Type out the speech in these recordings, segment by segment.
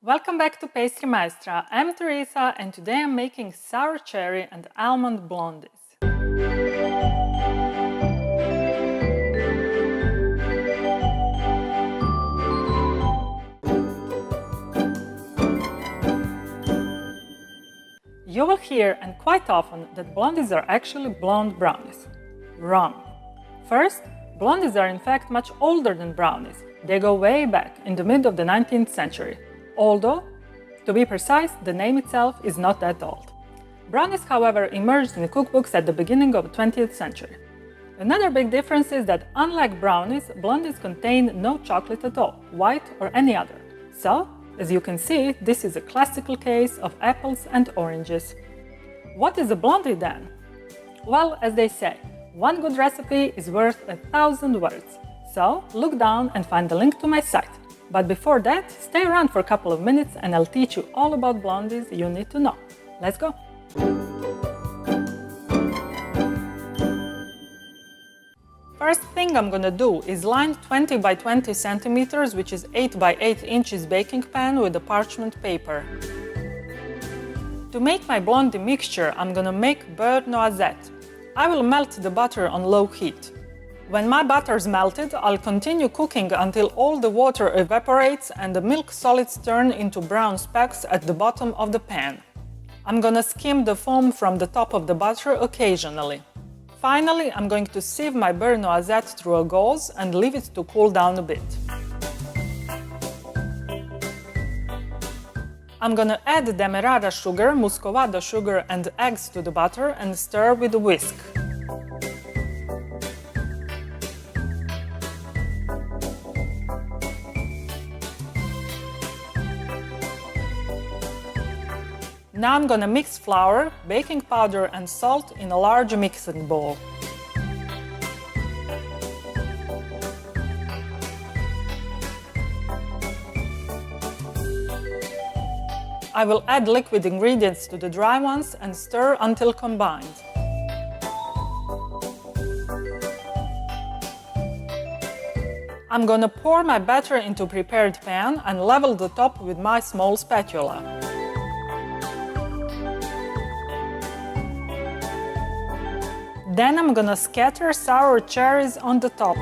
Welcome back to Pastry Maestra. I'm Teresa and today I'm making sour cherry and almond blondies. You will hear, and quite often, that blondies are actually blonde brownies. Wrong. First, blondies are in fact much older than brownies. They go way back, in the mid of the 19th century. Although, to be precise, the name itself is not that old. Brownies, however, emerged in cookbooks at the beginning of the 20th century. Another big difference is that, unlike brownies, blondies contain no chocolate at all, white or any other. So, as you can see, this is a classical case of apples and oranges. What is a blondie then? Well, as they say, one good recipe is worth 1,000 words. So, look down and find the link to my site. But before that, stay around for a couple of minutes and I'll teach you all about blondies you need to know. Let's go! First thing I'm gonna do is line 20 by 20 centimeters, which is 8 by 8 inches baking pan with a parchment paper. To make my blondie mixture, I'm gonna make beurre noisette. I will melt the butter on low heat. When my butter's melted, I'll continue cooking until all the water evaporates and the milk solids turn into brown specks at the bottom of the pan. I'm gonna skim the foam from the top of the butter occasionally. Finally, I'm going to sieve my beurre noisette through a gauze and leave it to cool down a bit. I'm gonna add demerara sugar, muscovado sugar and eggs to the butter and stir with a whisk. Now I'm gonna mix flour, baking powder and salt in a large mixing bowl. I will add liquid ingredients to the dry ones and stir until combined. I'm gonna pour my batter into a prepared pan and level the top with my small spatula. Then I'm gonna scatter sour cherries on the top.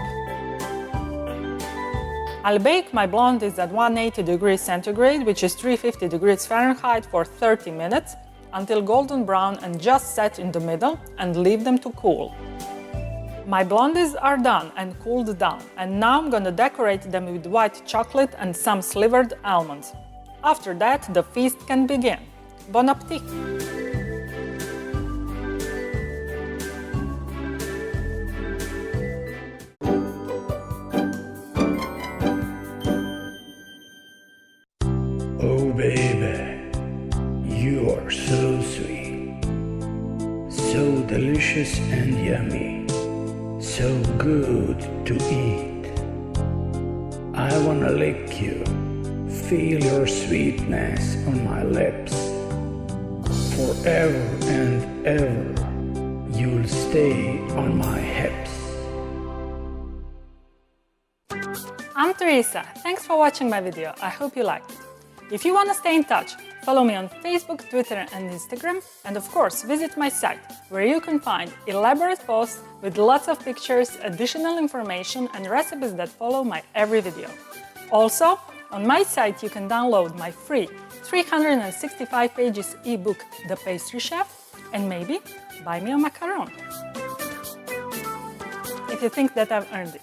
I'll bake my blondies at 180 degrees centigrade, which is 350 degrees Fahrenheit, for 30 minutes until golden brown and just set in the middle, and leave them to cool. My blondies are done and cooled down, and now I'm gonna decorate them with white chocolate and some slivered almonds. After that, the feast can begin. Bon appétit! Oh baby, you are so sweet, so delicious and yummy, so good to eat. I wanna lick you, feel your sweetness on my lips. Forever and ever, you'll stay on my hips. I'm Teresa. Thanks for watching my video. I hope you liked it. If you want to stay in touch, follow me on Facebook, Twitter and Instagram, and of course visit my site, where you can find elaborate posts with lots of pictures, additional information and recipes that follow my every video. Also, on my site you can download my free 365 pages ebook, The Pastry Chef, and maybe buy me a macaron, if you think that I've earned it.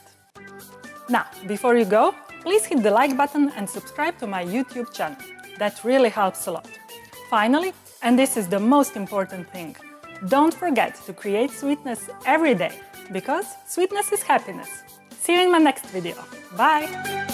Now, before you go, please hit the like button and subscribe to my YouTube channel. That really helps a lot. Finally, and this is the most important thing, don't forget to create sweetness every day, because sweetness is happiness. See you in my next video. Bye!